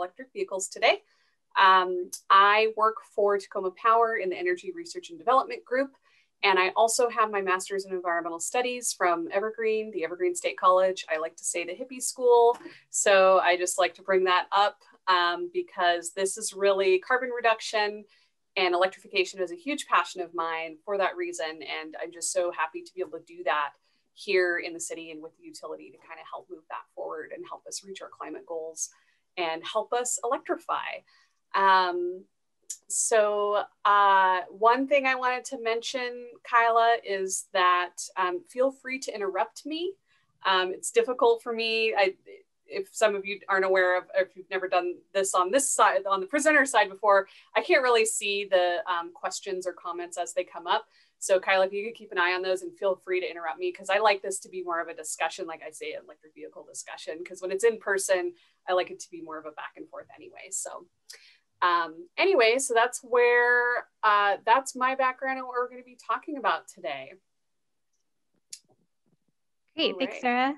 electric vehicles today. I work for Tacoma Power in the Energy Research and Development Group, and I also have my master's in environmental studies from Evergreen, the Evergreen State College. I like to say the hippie school, so I just like to bring that up because this is really carbon reduction, and electrification is a huge passion of mine for that reason, and I'm just so happy to be able to do that here in the city and with the utility to kind of help move that forward and help us reach our climate goals and help us electrify. One thing I wanted to mention, Kyla, is that feel free to interrupt me. It's difficult for me. If some of you aren't aware of, if you've never done this on this side, on the presenter side before, I can't really see the questions or comments as they come up. So Kyla, if you could keep an eye on those and feel free to interrupt me, because I like this to be more of a discussion, like I say, an electric vehicle discussion, because when it's in person, I like it to be more of a back and forth anyway. So anyway, so that's where, that's my background and what we're going to be talking about today. Great, thanks, Sarah.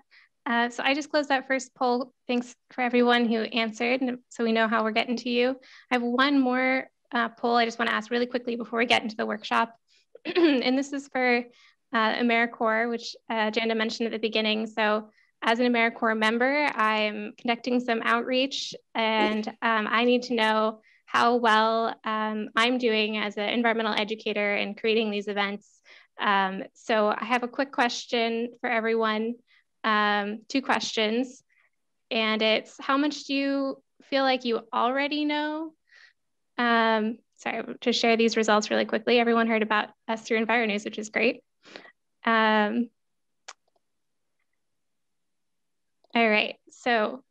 So I just closed that first poll. Thanks for everyone who answered, so we know how we're getting to you. I have one more poll I just want to ask really quickly before we get into the workshop. And this is for AmeriCorps, which Janda mentioned at the beginning. So as an AmeriCorps member, I'm conducting some outreach, and I need to know how well I'm doing as an environmental educator in creating these events. So I have a quick question for everyone. 2 questions, and it's how much do you feel like you already know? Sorry, to share these results really quickly. Everyone heard about us through EnviroNews, which is great. All right, so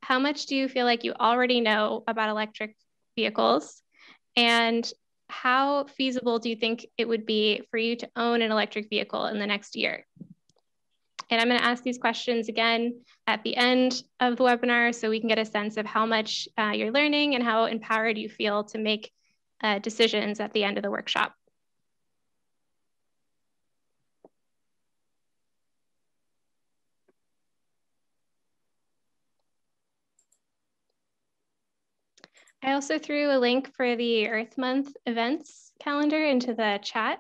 how much do you feel like you already know about electric vehicles, and how feasible do you think it would be for you to own an electric vehicle in the next year? And I'm going to ask these questions again at the end of the webinar so we can get a sense of how much you're learning and how empowered you feel to make decisions at the end of the workshop. I also threw a link for the Earth Month events calendar into the chat.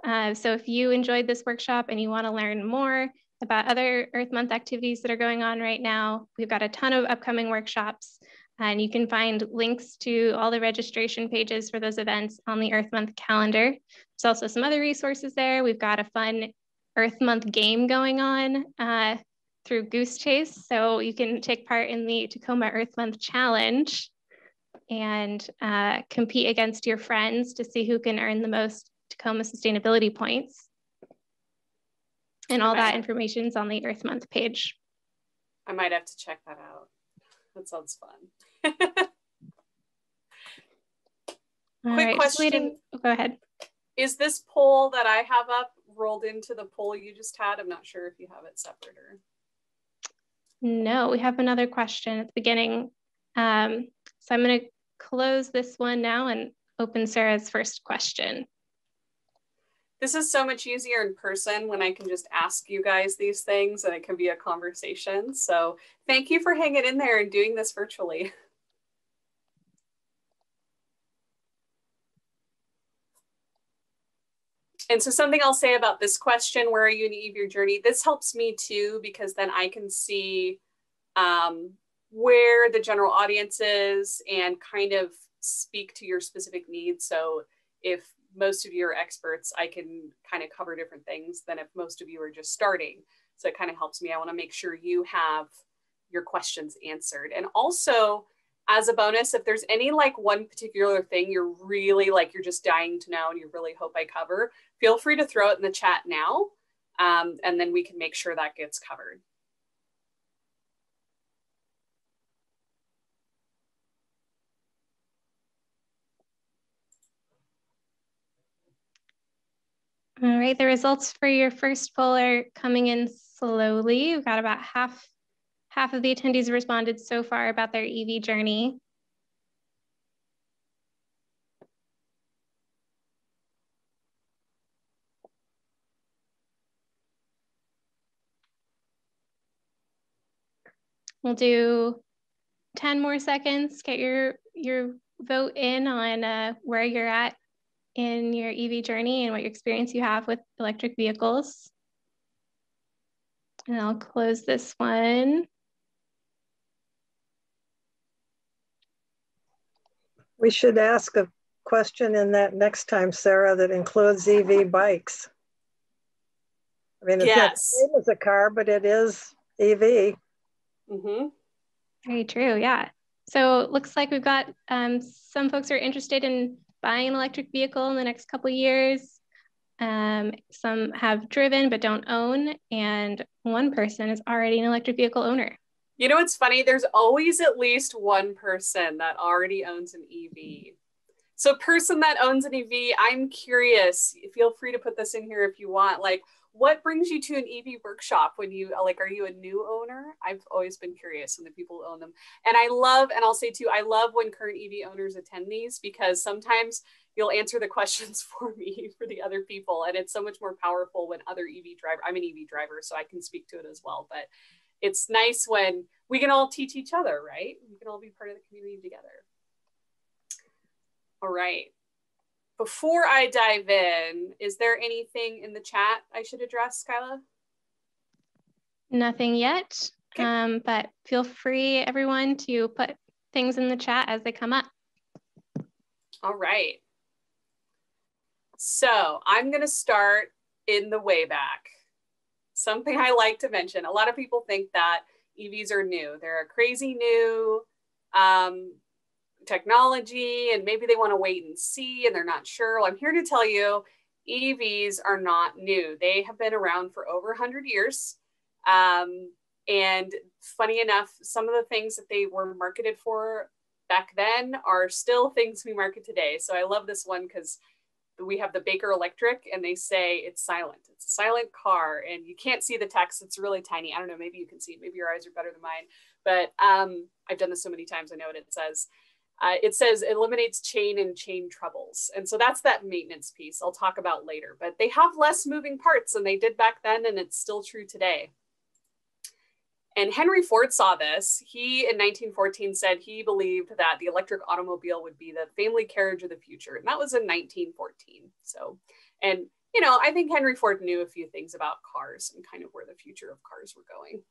So if you enjoyed this workshop and you want to learn more about other Earth Month activities that are going on right now, we've got a ton of upcoming workshops, and you can find links to all the registration pages for those events on the Earth Month calendar. There's also some other resources there. We've got a fun Earth Month game going on through Goose Chase. So you can take part in the Tacoma Earth Month Challenge and compete against your friends to see who can earn the most Tacoma sustainability points. And all that information is on the Earth Month page. I might have to check that out. That sounds fun. Quick question. Go ahead. Is this poll that I have up rolled into the poll you just had? I'm not sure if you have it separate or. No, we have another question at the beginning. So I'm going to close this one now and open Sarah's first question. This is so much easier in person when I can just ask you guys these things and it can be a conversation. So thank you for hanging in there and doing this virtually. And so something I'll say about this question, where are you in your journey? This helps me too, because then I can see where the general audience is and kind of speak to your specific needs. So if most of you are experts, I can kind of cover different things than if most of you are just starting. So it kind of helps me. I want to make sure you have your questions answered. And also, as a bonus, if there's any like one particular thing you're really like, you're just dying to know and you really hope I cover, feel free to throw it in the chat now. And then we can make sure that gets covered. All right, the results for your first poll are coming in slowly. We've got about half of the attendees responded so far about their EV journey. We'll do 10 more seconds, get your vote in on where you're at in your EV journey and what experience you have with electric vehicles. And I'll close this one. We should ask a question in that next time, Sarah, that includes EV bikes. I mean, it's not the same as a car, but it is EV. Mm-hmm. Very true, yeah. So it looks like we've got some folks who are interested in buying an electric vehicle in the next couple of years. Some have driven but don't own, and one person is already an electric vehicle owner. You know, it's funny, there's always at least one person that already owns an EV. So person that owns an EV, I'm curious, feel free to put this in here if you want, like, what brings you to an EV workshop when you, like, are you a new owner? I've always been curious when the people who own them. And I love, and I'll say too, I love when current EV owners attend these, because sometimes you'll answer the questions for me, for the other people. And it's so much more powerful when other EV driver, I'm an EV driver, so I can speak to it as well. But it's nice when we can all teach each other, right? We can all be part of the community together. All right. Before I dive in, is there anything in the chat I should address, Kyla? Nothing yet, okay. But feel free, everyone, to put things in the chat as they come up. All right. So I'm going to start in the way back. Something I like to mention. A lot of people think that EVs are new. They're a crazy new technology, and maybe they want to wait and see and they're not sure. Well, I'm here to tell you, EVs are not new. They have been around for over 100 years. And funny enough, some of the things that they were marketed for back then are still things we market today. So I love this one because we have the Baker Electric and they say it's silent. It's a silent car and you can't see the text. It's really tiny. I don't know, maybe you can see it. Maybe your eyes are better than mine. But I've done this so many times, I know what it says. It says eliminates chain and chain troubles. And so that's that maintenance piece I'll talk about later. But they have less moving parts than they did back then, and it's still true today. And Henry Ford saw this. He, in 1914, said he believed that the electric automobile would be the family carriage of the future. And that was in 1914. So, and, you know, I think Henry Ford knew a few things about cars and kind of where the future of cars were going.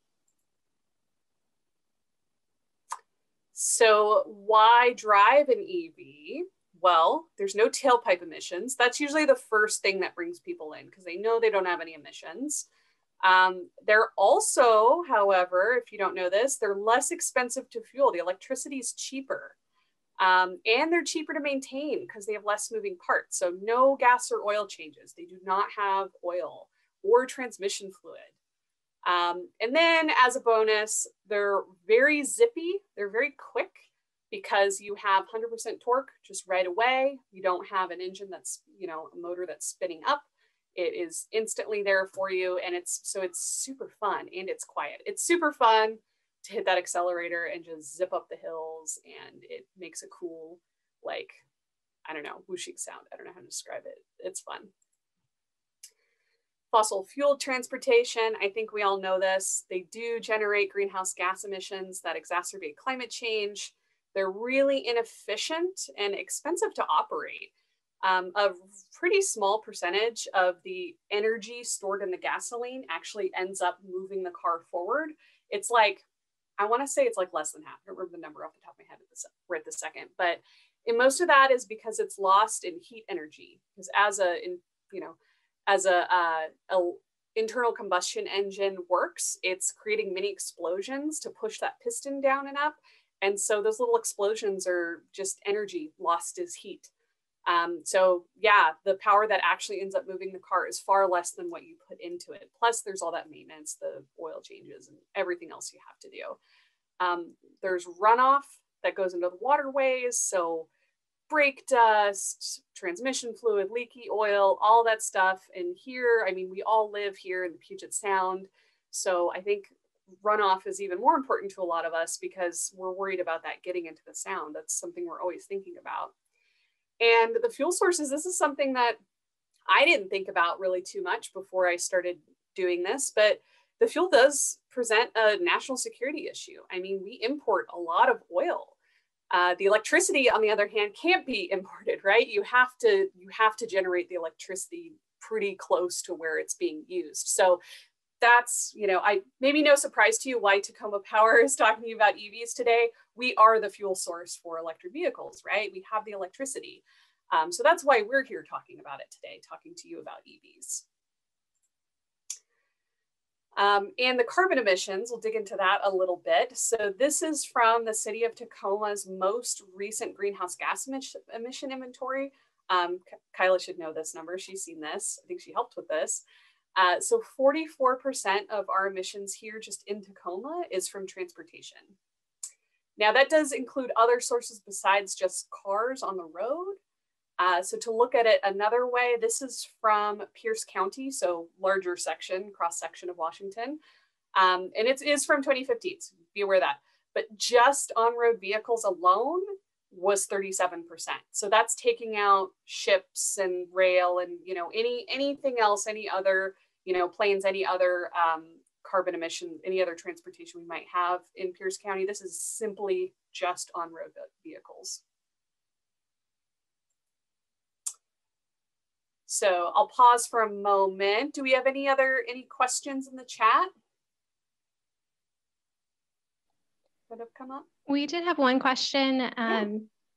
So why drive an EV? Well, there's no tailpipe emissions. That's usually the first thing that brings people in because they know they don't have any emissions. They're also, however, if you don't know this, they're less expensive to fuel. The electricity is cheaper. And they're cheaper to maintain because they have less moving parts. So no gas or oil changes. They do not have oil or transmission fluid. And then as a bonus, they're very zippy. They're very quick because you have 100% torque just right away. You don't have an engine that's, you know, a motor that's spinning up. It is instantly there for you. And it's super fun and it's quiet. It's super fun to hit that accelerator and just zip up the hills. And it makes a cool, like, I don't know, whooshing sound. I don't know how to describe it. It's fun. Fossil fuel transportation, I think we all know this. They do generate greenhouse gas emissions that exacerbate climate change. They're really inefficient and expensive to operate. A pretty small percentage of the energy stored in the gasoline actually ends up moving the car forward. It's like, I want to say it's like less than half. I don't remember the number off the top of my head right this second, but in most of that is because it's lost in heat energy. Because as a internal combustion engine works, it's creating mini explosions to push that piston down and up. And so those little explosions are just energy lost as heat. So yeah, the power that actually ends up moving the car is far less than what you put into it. Plus there's all that maintenance, the oil changes and everything else you have to do. There's runoff that goes into the waterways. So brake dust, transmission fluid, leaky oil, all that stuff. And here, I mean, we all live here in the Puget Sound. So I think runoff is even more important to a lot of us because we're worried about that getting into the sound. That's something we're always thinking about. And the fuel sources, this is something that I didn't think about really too much before I started doing this, but the fuel does present a national security issue. I mean, we import a lot of oil. The electricity, on the other hand, can't be imported, right? You have to generate the electricity pretty close to where it's being used. So that's, you know, maybe no surprise to you why Tacoma Power is talking to you about EVs today. We are the fuel source for electric vehicles, right? We have the electricity. So that's why we're here talking about it today, talking to you about EVs. And the carbon emissions, we'll dig into that a little bit. So this is from the city of Tacoma's most recent greenhouse gas emission inventory. Kyla should know this number. She's seen this. I think she helped with this. So 44% of our emissions here just in Tacoma is from transportation. Now that does include other sources besides just cars on the road. So to look at it another way, this is from Pierce County, so larger section, cross section of Washington. And it is from 2015, so be aware of that. But just on-road vehicles alone was 37%. So that's taking out ships and rail and, you know, anything else, any other, you know, planes, any other carbon emission, any other transportation we might have in Pierce County. This is simply just on-road vehicles. So I'll pause for a moment. Do we have any questions in the chat that have come up? We did have one question,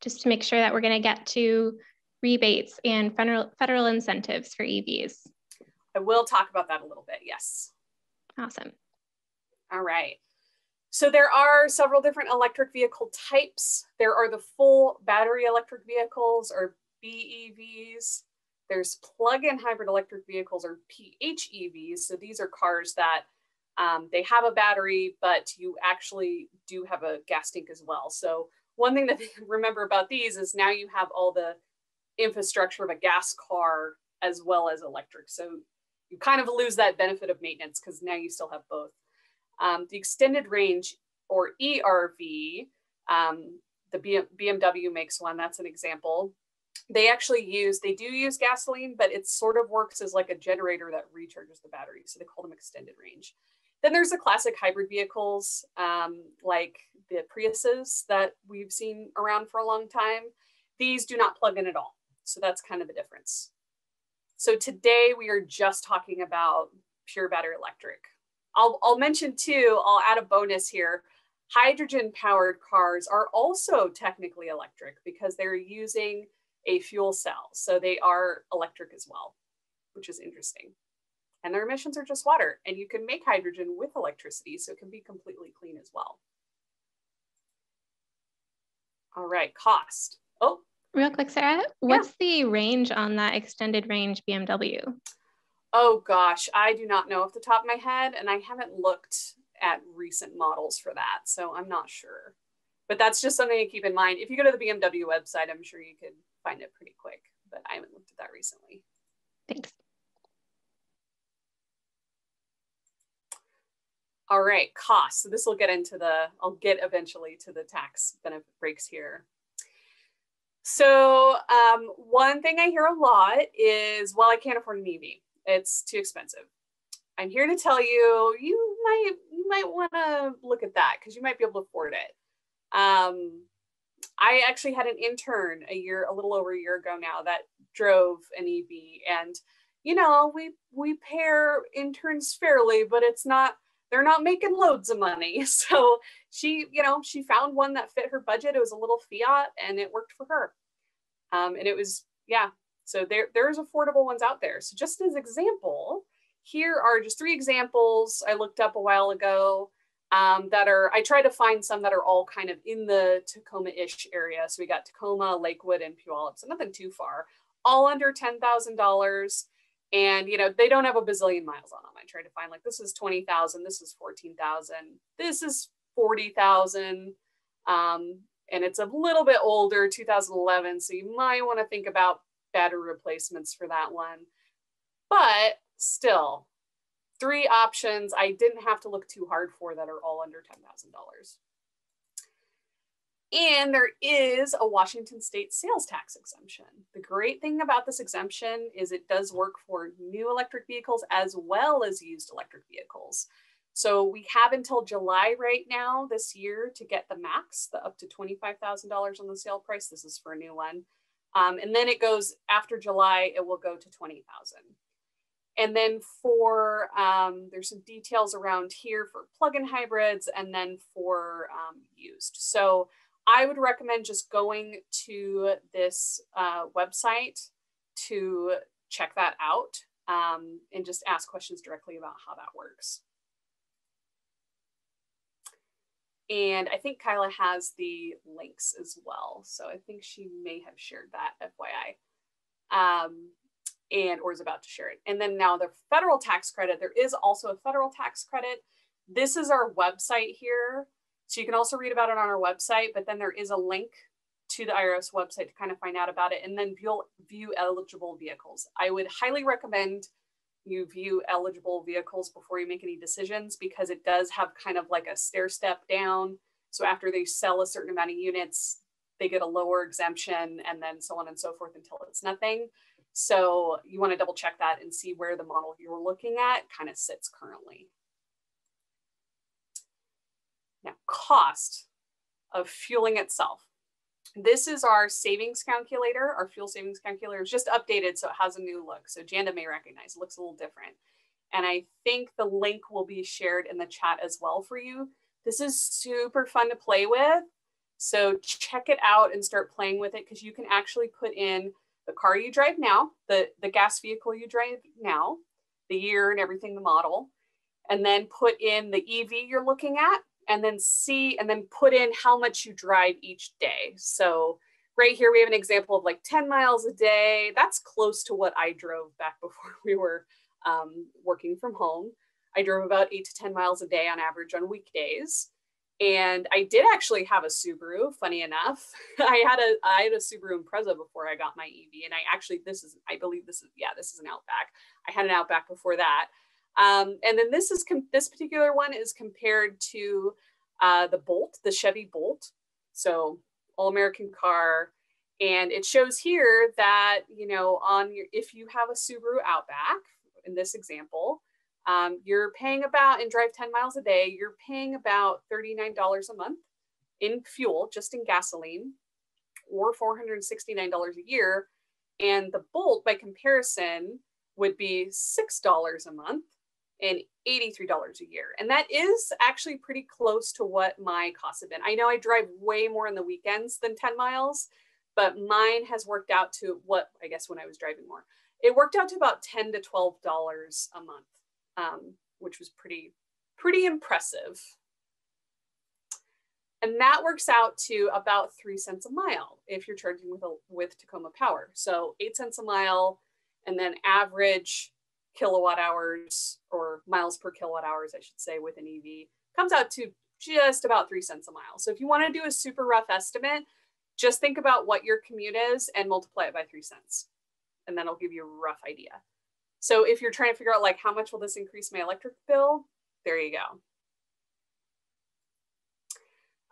just to make sure that we're going to get to rebates and federal incentives for EVs. I will talk about that a little bit, yes. Awesome. All right. So there are several different electric vehicle types. There are the full battery electric vehicles, or BEVs. There's plug-in hybrid electric vehicles, or PHEVs. So these are cars that they have a battery, but you actually do have a gas tank as well. So one thing to remember about these is now you have all the infrastructure of a gas car as well as electric. So you kind of lose that benefit of maintenance because now you still have both. The extended range, or ERV, the BMW makes one, that's an example. They do use gasoline, but it sort of works as like a generator that recharges the battery. So they call them extended range. Then there's the classic hybrid vehicles, like the Priuses that we've seen around for a long time. These do not plug in at all. So that's kind of the difference. So today we are just talking about pure battery electric. I'll mention too, I'll add a bonus here. Hydrogen powered cars are also technically electric because they're using a fuel cell. So they are electric as well, which is interesting. And their emissions are just water, and you can make hydrogen with electricity, so it can be completely clean as well. All right, cost. Oh, real quick, Sarah, what's the range on that extended range BMW? Oh gosh, I do not know off the top of my head, and I haven't looked at recent models for that, so I'm not sure. But that's just something to keep in mind. If you go to the BMW website, I'm sure you could find it pretty quick, but I haven't looked at that recently. Thanks. All right, costs. So this will get into I'll get eventually to the tax benefit breaks here. So one thing I hear a lot is, well, I can't afford an Eevee. It's too expensive. I'm here to tell you, you might want to look at that because you might be able to afford it. I actually had an intern a little over a year ago now that drove an Eevee, and you know, we pair interns fairly, but they're not making loads of money. So she found one that fit her budget. It was a little Fiat and it worked for her. And it was, yeah. So there's affordable ones out there. So just as example, here are just 3 examples I looked up a while ago. I tried to find some that are all kind of in the Tacoma-ish area. So we got Tacoma, Lakewood, and Puyallup, so nothing too far, all under $10,000. And, you know, they don't have a bazillion miles on them. I tried to find, like, this is 20,000, this is 14,000, this is 40,000. And it's a little bit older, 2011. So you might want to think about battery replacements for that one. But still, 3 options I didn't have to look too hard for that are all under $10,000. And there is a Washington state sales tax exemption. The great thing about this exemption is it does work for new electric vehicles as well as used electric vehicles. So we have until July right now this year to get the max, the up to $25,000 on the sale price. This is for a new one. And then it goes after July, it will go to 20,000. And then for, there's some details around here for plug-in hybrids and then for used. So I would recommend just going to this website to check that out and just ask questions directly about how that works. And I think Kyla has the links as well. So I think she may have shared that, FYI. Or is about to share it. And then now the federal tax credit, there is also a federal tax credit. This is our website here. So you can also read about it on our website, but then there is a link to the IRS website to kind of find out about it. And then view eligible vehicles. I would highly recommend you view eligible vehicles before you make any decisions, because it does have kind of like a stair step down. So after they sell a certain amount of units, they get a lower exemption and then so on and so forth until it's nothing. So you want to double check that and see where the model you're looking at kind of sits currently. Now, cost of fueling itself. This is our savings calculator. Our fuel savings calculator is just updated, so it has a new look. So Janda may recognize it looks a little different. And I think the link will be shared in the chat as well for you. This is super fun to play with. So check it out and start playing with it, because you can actually put in the car you drive now, the gas vehicle you drive now, the year and everything, the model, and then put in the Eevee you're looking at, and then put in how much you drive each day. So right here, we have an example of like 10 miles a day. That's close to what I drove back before we were working from home. I drove about 8 to 10 miles a day on average on weekdays. And I did actually have a Subaru, funny enough. I had a Subaru Impreza before I got my Eevee. And I believe this is an Outback. I had an Outback before that. And then this particular one is compared to the Bolt, the Chevy Bolt. So all-American car. And it shows here that, if you have a Subaru Outback, in this example, you're paying about, and drive 10 miles a day, you're paying about $39 a month in fuel, just in gasoline, or $469 a year. And the Bolt, by comparison, would be $6 a month and $83 a year. And that is actually pretty close to what my costs have been. I know I drive way more on the weekends than 10 miles, but mine has worked out to what, I guess when I was driving more, it worked out to about $10 to $12 a month. Which was pretty impressive. And that works out to about 3 cents a mile if you're charging with Tacoma Power. So 8 cents a mile, and then average kilowatt hours, or miles per kilowatt hours, I should say, with an Eevee comes out to just about 3 cents a mile. So if you want to do a super rough estimate, just think about what your commute is and multiply it by 3 cents. And that'll give you a rough idea. So if you're trying to figure out like how much will this increase my electric bill, there you go.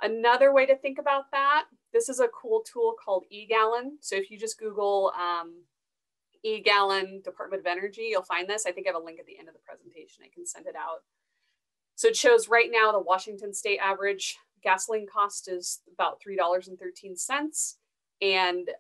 Another way to think about that, this is a cool tool called eGallon. So if you just Google eGallon Department of Energy, you'll find this. I think I have a link at the end of the presentation. I can send it out. So it shows right now the Washington state average gasoline cost is about $3.13. And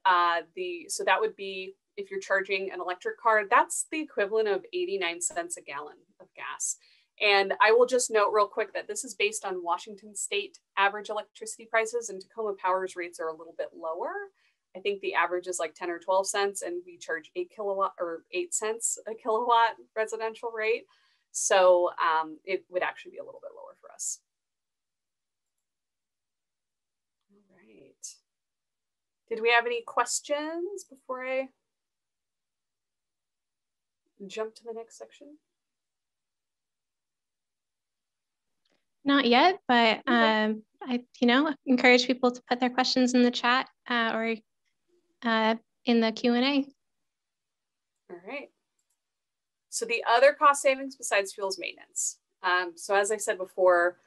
so that would be, if you're charging an electric car, that's the equivalent of 89 cents a gallon of gas. And I will just note real quick that this is based on Washington state average electricity prices, and Tacoma Power's rates are a little bit lower. I think the average is like 10 or 12 cents, and we charge 8 cents a kilowatt residential rate. So it would actually be a little bit lower for us. All right. Did we have any questions before I jump to the next section? Not yet, but I encourage people to put their questions in the chat or in the Q&A. All right. So the other cost savings besides fuel is maintenance. So as I said before,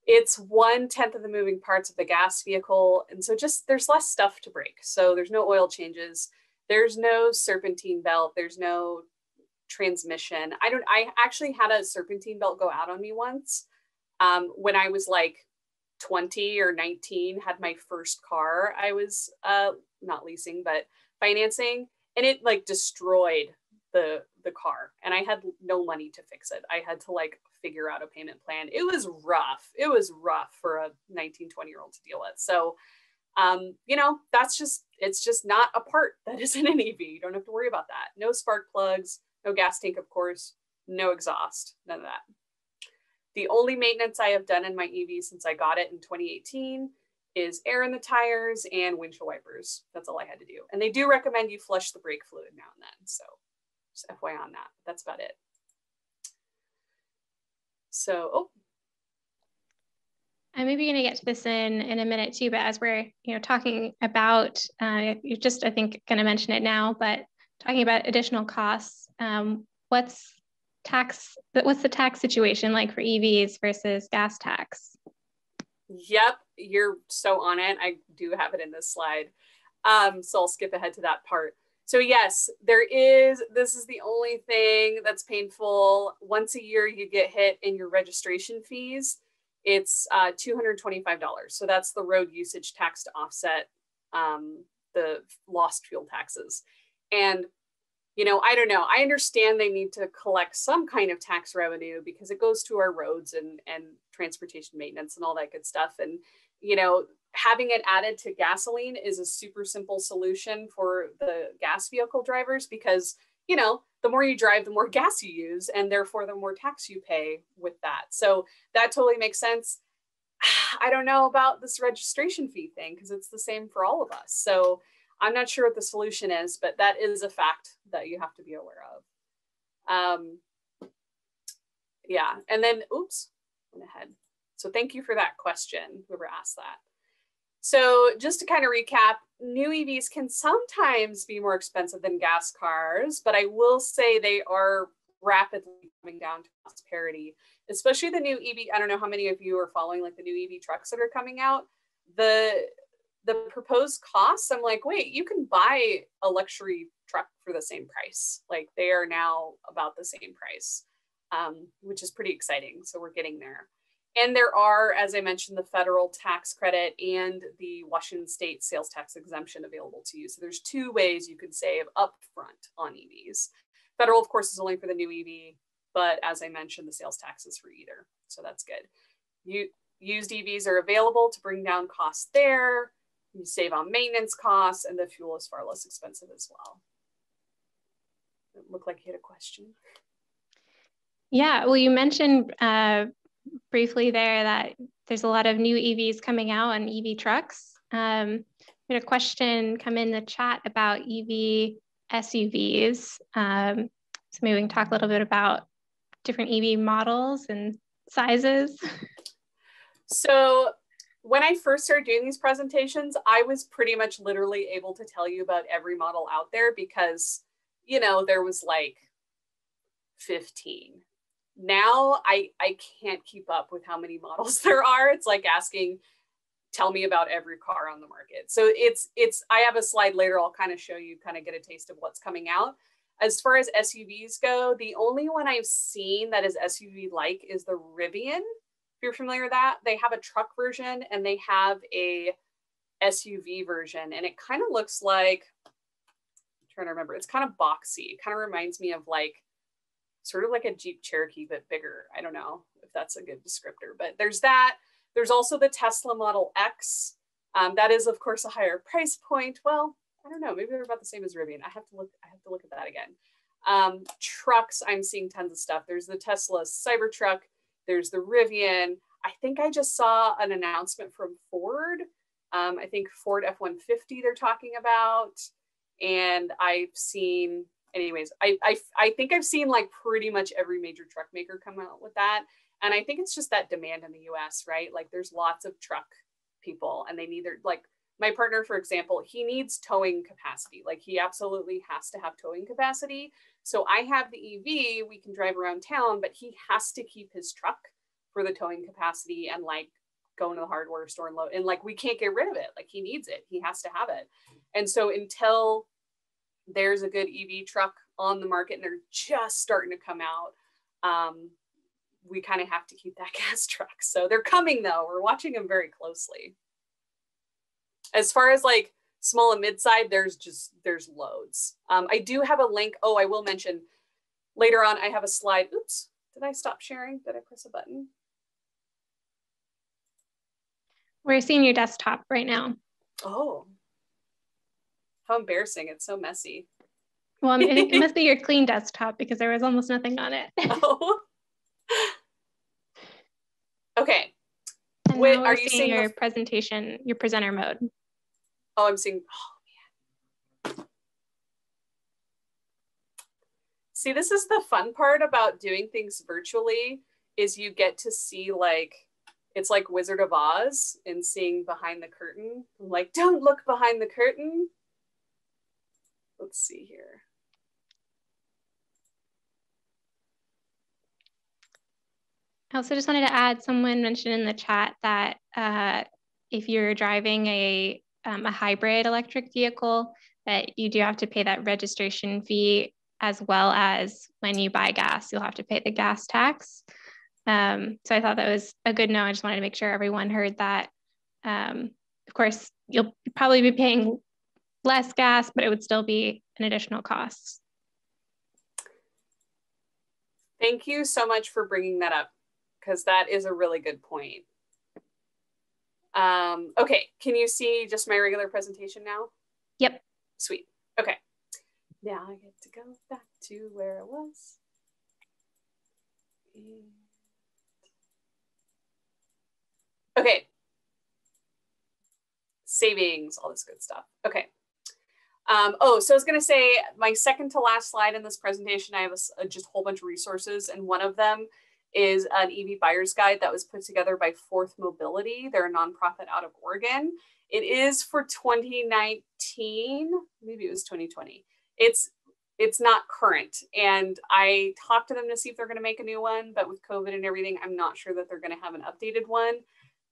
it's 1/10 of the moving parts of the gas vehicle. And so there's less stuff to break. So there's no oil changes. There's no serpentine belt. There's no transmission. I actually had a serpentine belt go out on me once when I was like 20 or 19, had my first car. I was not leasing, but financing, and it like destroyed the car, and I had no money to fix it. I had to like figure out a payment plan. It was rough. It was rough for a 19, 20-year-old to deal with. So, you know, it's just not a part that is in an EV. You don't have to worry about that. No spark plugs, no gas tank, of course, no exhaust, none of that. The only maintenance I have done in my EV since I got it in 2018 is air in the tires and windshield wipers. That's all I had to do. And they do recommend you flush the brake fluid now and then. So just FYI on that. That's about it. So, I may be going to get to this in a minute too, but as we're talking about, you're just, I think, going to mention it now, but talking about additional costs, what's the tax situation like for EVs versus gas tax? Yep, you're so on it. I do have it in this slide. So I'll skip ahead to that part. So yes, this is the only thing that's painful. Once a year, you get hit in your registration fees. It's $225. So that's the road usage tax to offset the lost fuel taxes. And, you know, I don't know. I understand they need to collect some kind of tax revenue because it goes to our roads and transportation maintenance and all that good stuff. And, you know, having it added to gasoline is a super simple solution for the gas vehicle drivers because, you know, the more you drive, the more gas you use, and therefore the more tax you pay with that. So that totally makes sense. I don't know about this registration fee thing because it's the same for all of us. So I'm not sure what the solution is, but that is a fact that you have to be aware of. Yeah, and then, oops, went ahead. So thank you for that question, whoever asked that. So just to kind of recap, new EVs can sometimes be more expensive than gas cars, but I will say they are rapidly coming down to cost parity, especially the new EV. I don't know how many of you are following like the new EV trucks that are coming out. The proposed costs, I'm like, wait, you can buy a luxury truck for the same price. Like they are now about the same price, which is pretty exciting. So we're getting there. And there are, as I mentioned, the federal tax credit and the Washington state sales tax exemption available to you. So there's two ways you could save upfront on EVs. Federal, of course, is only for the new EV, but as I mentioned, the sales tax is for either. So that's good. Used EVs are available to bring down costs there. You save on maintenance costs, and the fuel is far less expensive as well. It looked like you had a question. Yeah, well, you mentioned briefly there that there's a lot of new EVs coming out on EV trucks. We had a question come in the chat about EV SUVs. So maybe we can talk a little bit about different EV models and sizes. So when I first started doing these presentations, I was pretty much literally able to tell you about every model out there because, you know, there was like 15. Now I can't keep up with how many models there are. It's like asking, tell me about every car on the market. So I have a slide later. I'll kind of show you, kind of get a taste of what's coming out. As far as SUVs go, the only one I've seen that is SUV-like is the Rivian. If you're familiar with that, they have a truck version and they have a SUV version. And it kind of looks like, I'm trying to remember, it's kind of boxy. It kind of reminds me of like, sort of like a Jeep Cherokee, but bigger. I don't know if that's a good descriptor, but there's that. There's also the Tesla Model X. That is, of course, a higher price point. Well, I don't know. Maybe they're about the same as Rivian. I have to look at that again. Trucks, I'm seeing tons of stuff. There's the Tesla Cybertruck. There's the Rivian. I think I just saw an announcement from Ford. I think Ford F-150 they're talking about. And I've seen, anyways, I think I've seen like pretty much every major truck maker come out with that. And I think it's just that demand in the US, right? Like there's lots of truck people and they need their, like my partner, for example, he needs towing capacity. Like he absolutely has to have towing capacity. So I have the EV, we can drive around town, but he has to keep his truck for the towing capacity and like go into the hardware store and load. And like, we can't get rid of it. Like he needs it, he has to have it. And so until there's a good EV truck on the market and they're just starting to come out, we kind of have to keep that gas truck. So they're coming though. We're watching them very closely. As far as like small and mid-side, there's loads. I do have a link. Oh, I will mention later on, I have a slide. Oops, did I stop sharing? Did I press a button? We're seeing your desktop right now. Oh, how embarrassing. It's so messy. Well, I think it must be your clean desktop because there was almost nothing on it. Oh. Okay. And now are you seeing your presentation, your presenter mode? Oh, I'm seeing, oh man. See, this is the fun part about doing things virtually is you get to see like, it's like Wizard of Oz and seeing behind the curtain. I'm like, don't look behind the curtain. Let's see here. I also just wanted to add, someone mentioned in the chat that if you're driving a hybrid electric vehicle, that you do have to pay that registration fee, as well as when you buy gas, you'll have to pay the gas tax. So I thought that was a good note. I just wanted to make sure everyone heard that. Of course, you'll probably be paying less gas, but it would still be an additional cost. Thank you so much for bringing that up, because that is a really good point. Okay, can you see just my regular presentation now? Yep. Sweet. Okay. Now I get to go back to where it was. Okay. Savings, all this good stuff. Okay. Oh, so I was going to say my second to last slide in this presentation, I have just a whole bunch of resources, and one of them is an Eevee buyer's guide that was put together by Fourth Mobility. They're a nonprofit out of Oregon. It is for 2019, maybe it was 2020. It's not current, and I talked to them to see if they're going to make a new one, but with COVID and everything, I'm not sure that they're going to have an updated one.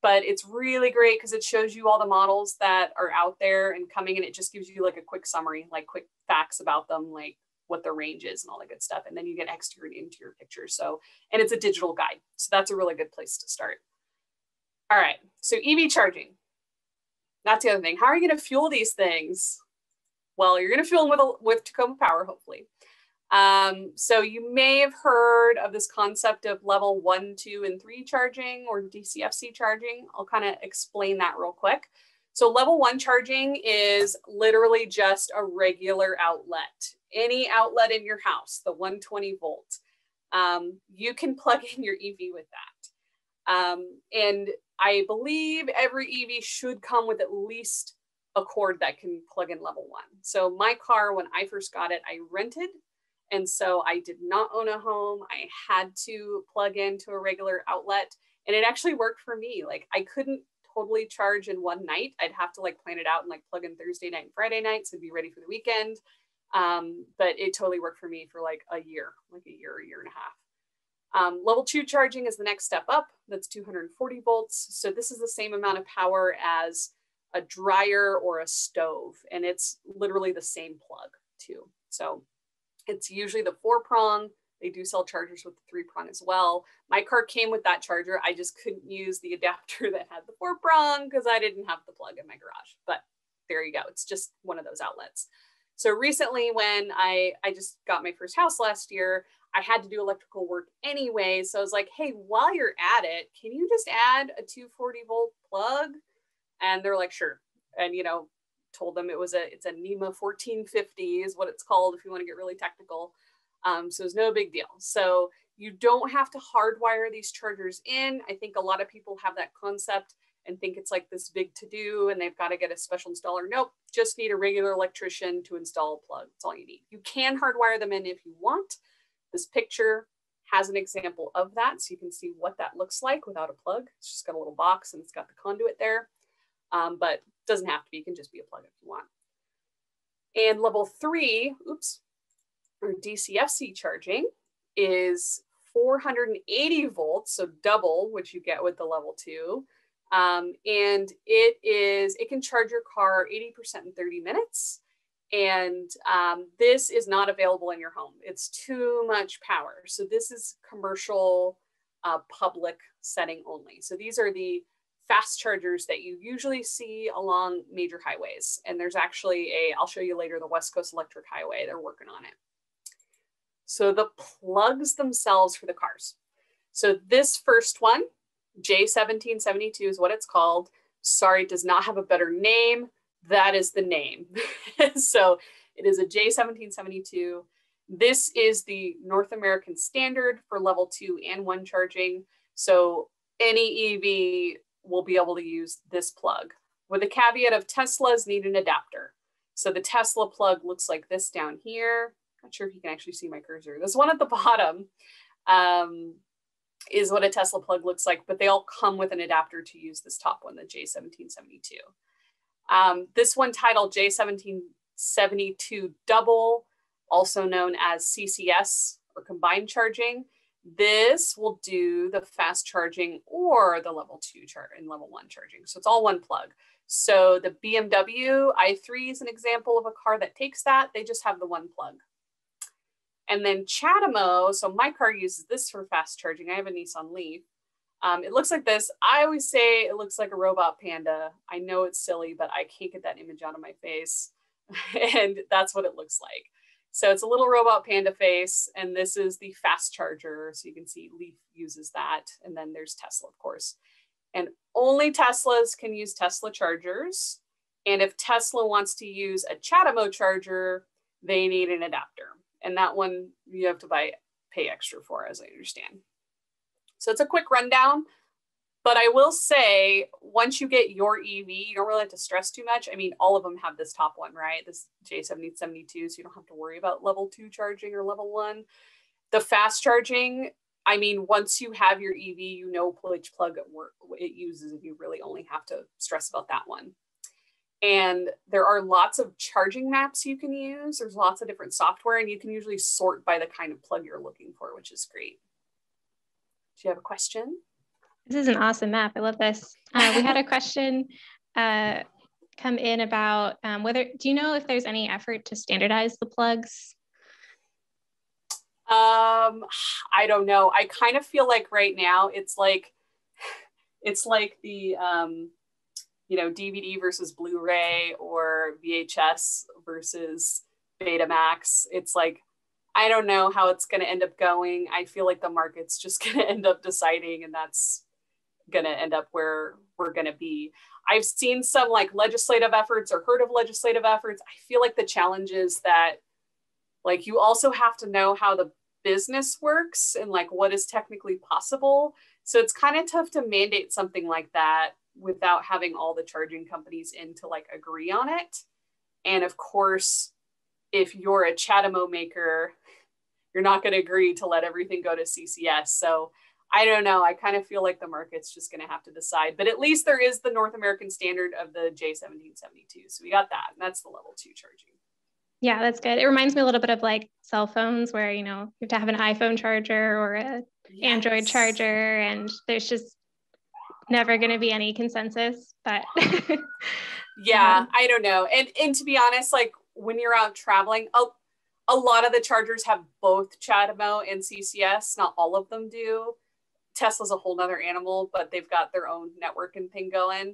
But it's really great because it shows you all the models that are out there and coming, and it just gives you like a quick summary, like quick facts about them, like what their range is and all that good stuff. And then you get exterior into your picture. So, and it's a digital guide. So that's a really good place to start. All right, so EV charging. That's the other thing. How are you going to fuel these things? Well, you're going to fuel them with Tacoma Power, hopefully. So you may have heard of this concept of level 1, 2, and 3 charging, or Dcfc charging. I'll kind of explain that real quick. So level 1 charging is literally just a regular outlet. Any outlet in your house, the 120 volt. You can plug in your Eevee with that. And I believe every Eevee should come with at least a cord that can plug in level 1. So my car, when I first got it, I rented. And so I did not own a home. I had to plug into a regular outlet, and it actually worked for me. Like I couldn't totally charge in one night. I'd have to like plan it out and like plug in Thursday night and Friday night, so be ready for the weekend. But it totally worked for me for like a year and a half. Level 2 charging is the next step up. That's 240 volts. So this is the same amount of power as a dryer or a stove. And it's literally the same plug too. So it's usually the 4-prong. They do sell chargers with the 3-prong as well. My car came with that charger. I just couldn't use the adapter that had the 4-prong because I didn't have the plug in my garage. But there you go. It's just one of those outlets. So recently when I just got my first house last year, I had to do electrical work anyway. So I was like, hey, while you're at it, can you just add a 240 volt plug? And they're like, sure. And, you know, told them it's a NEMA 1450 is what it's called if you want to get really technical. So it's no big deal. So you don't have to hardwire these chargers in. I think a lot of people have that concept and think it's like this big to-do and they've got to get a special installer. Nope, just need a regular electrician to install a plug. That's all you need. You can hardwire them in if you want. This picture has an example of that, so you can see what that looks like without a plug. It's just got a little box and it's got the conduit there. But doesn't have to be, it can just be a plug if you want. And level 3, or DCFC charging is 480 volts, so double what you get with the level 2. And it can charge your car 80% in 30 minutes. And this is not available in your home. It's too much power. So this is commercial, public setting only. So these are the fast chargers that you usually see along major highways. And there's actually I'll show you later, the West Coast Electric Highway, they're working on it. So the plugs themselves for the cars. So this first one, J1772 is what it's called. Sorry, it does not have a better name. That is the name. So it is a J1772. This is the North American standard for level 2 and 1 charging. So any EV will be able to use this plug, with a caveat of Teslas need an adapter. So the Tesla plug looks like this down here. Not sure if you can actually see my cursor. This one at the bottom is what a Tesla plug looks like, but they all come with an adapter to use this top one, the J1772. This one titled J1772 double, also known as CCS or combined charging. This will do the fast charging or the level 2 and level 1 charging. So it's all one plug. So the BMW i3 is an example of a car that takes that. They just have the one plug. And then Chatamo, so my car uses this for fast charging. I have a Nissan Leaf. It looks like this. I always say it looks like a robot panda. I know it's silly, but I can't get that image out of my face. And that's what it looks like. So it's a little robot panda face, and this is the fast charger. So you can see Leaf uses that. And then there's Tesla, of course. And only Teslas can use Tesla chargers. And if Tesla wants to use a Chatamo charger, they need an adapter. And that one you have to pay extra for, as I understand. So it's a quick rundown, but I will say, once you get your EV, you don't really have to stress too much. I mean, all of them have this top one, right? This J1772, so you don't have to worry about level 2 charging or level 1. The fast charging, I mean, once you have your EV, you know which plug it uses, and you really only have to stress about that one. And there are lots of charging maps you can use. There's lots of different software, and you can usually sort by the kind of plug you're looking for, which is great. Do you have a question? This is an awesome map. I love this. We had a question come in about do you know if there's any effort to standardize the plugs? I don't know. I kind of feel like right now it's like the DVD versus Blu-ray or VHS versus Betamax. It's like, I don't know how it's going to end up going. I feel like the market's just going to end up deciding, and that's going to end up where we're going to be. I've seen some like legislative efforts or heard of legislative efforts. I feel like the challenge is that like you also have to know how the business works and like what is technically possible. So it's kind of tough to mandate something like that without having all the charging companies in to like agree on it. And of course, if you're a Chatamo maker, you're not going to agree to let everything go to CCS. So I don't know. I kind of feel like the market's just going to have to decide. But at least there is the North American standard of the J1772. So we got that. And that's the level 2 charging. Yeah, that's good. It reminds me a little bit of like cell phones where, you know, you have to have an iPhone charger or an Android charger, and there's just never going to be any consensus. But yeah, I don't know. And to be honest, like when you're out traveling, a lot of the chargers have both Chatamo and CCS. Not all of them do. Tesla's a whole nother animal, but they've got their own network and thing going.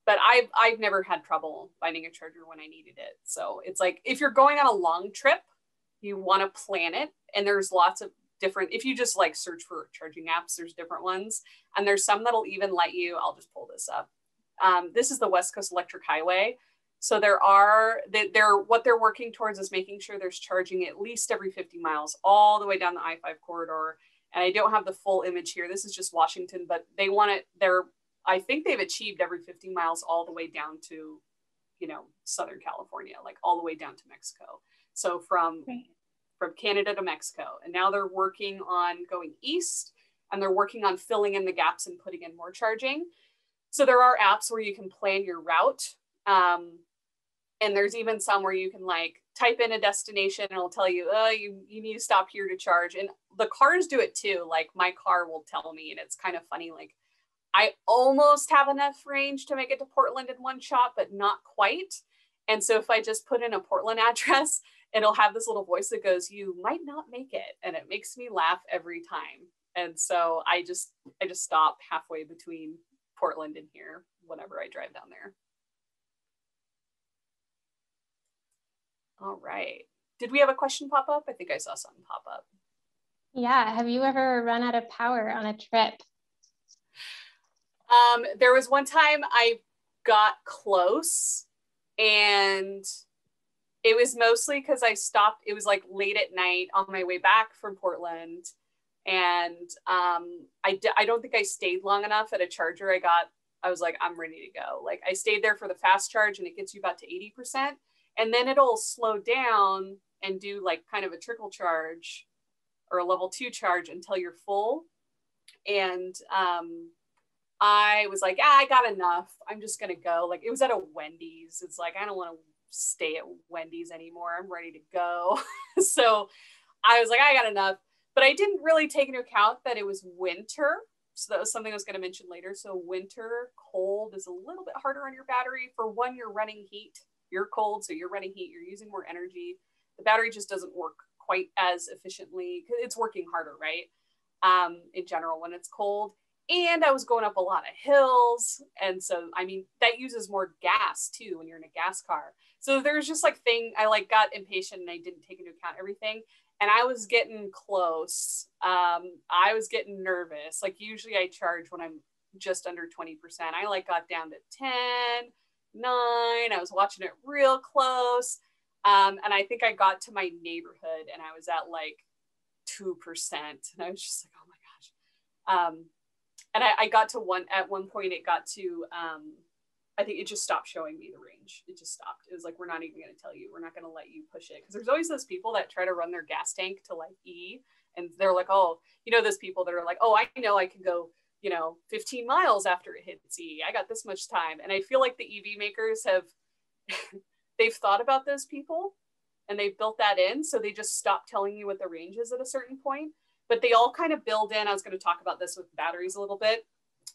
But I've never had trouble finding a charger when I needed it. So it's like, if you're going on a long trip, you want to plan it. And there's lots of different, if you just like search for charging apps, there's different ones. And there's some that'll even let you, I'll just pull this up. This is the West Coast Electric Highway. So what they're working towards is making sure there's charging at least every 50 miles, all the way down the I-5 corridor. And I don't have the full image here. This is just Washington, but they want it, I think they've achieved every 50 miles all the way down to, you know, Southern California, like all the way down to Mexico. So from Canada to Mexico. And now they're working on going east, and they're working on filling in the gaps and putting in more charging. So there are apps where you can plan your route. And there's even some where you can like type in a destination and it'll tell you, you need to stop here to charge. And the cars do it too. Like my car will tell me, and it's kind of funny. Like I almost have enough range to make it to Portland in one shot, but not quite. And so if I just put in a Portland address, it'll have this little voice that goes, "You might not make it." And it makes me laugh every time. And so I just stop halfway between Portland and here whenever I drive down there. All right. Did we have a question pop up? I think I saw something pop up. Yeah. Have you ever run out of power on a trip? There was one time I got close, and it was mostly because I stopped. It was like late at night on my way back from Portland. And I don't think I stayed long enough at a charger. I was like, I'm ready to go. Like, I stayed there for the fast charge, and it gets you about to 80%. And then it'll slow down and do like kind of a trickle charge or a level 2 charge until you're full. And I was like, I got enough. I'm just going to go. Like, it was at a Wendy's. It's like, I don't want to stay at Wendy's anymore. I'm ready to go. So I was like, I got enough. But I didn't really take into account that it was winter. So that was something I was going to mention later. So winter, cold is a little bit harder on your battery. For one, you're running heat. You're cold, so you're running heat. You're using more energy. The battery just doesn't work quite as efficiently because it's working harder, right? In general, when it's cold. And I was going up a lot of hills. And so, I mean, that uses more gas too when you're in a gas car. So there's just like I like got impatient and I didn't take into account everything. And I was getting close. I was getting nervous. Like, usually I charge when I'm just under 20%. I like got down to 10, 9. I was watching it real close. And I think I got to my neighborhood and I was at like 2%. And I was just like, oh my gosh. And I got to at one point it got to, I think it just stopped showing me the range. It just stopped. It was like, we're not even going to tell you. We're not going to let you push it. Because there's always those people that try to run their gas tank to like E. And they're like, oh, you know, those people that are like, oh, I know I can go, 15 miles after it hits E. I got this much time. And I feel like the EV makers they've thought about those people and they've built that in. So they just stop telling you what the range is at a certain point. But they all kind of build in, I was going to talk about this with batteries a little bit.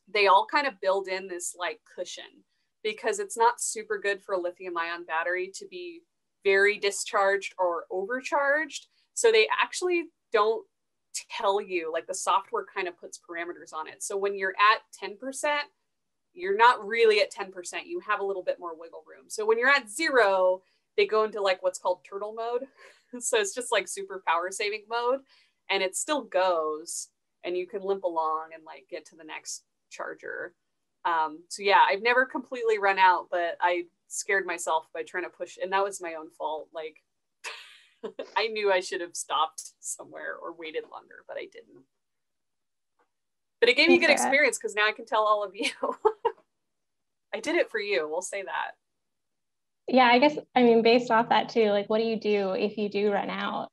They all kind of build in this like cushion, because it's not super good for a lithium ion battery to be very discharged or overcharged. So they actually don't tell you, like the software kind of puts parameters on it. So when you're at 10%, you're not really at 10%. You have a little bit more wiggle room. So when you're at 0, they go into like what's called turtle mode. So it's just like super power saving mode, and it still goes and you can limp along and like get to the next charger. So yeah, I've never completely run out, but I scared myself by trying to push, and that was my own fault. Like, I knew I should have stopped somewhere or waited longer, but I didn't. But it gave me a good experience because now I can tell all of you. I did it for you. We'll say that. Yeah, I guess, I mean, based off that too, like, what do you do if you do run out?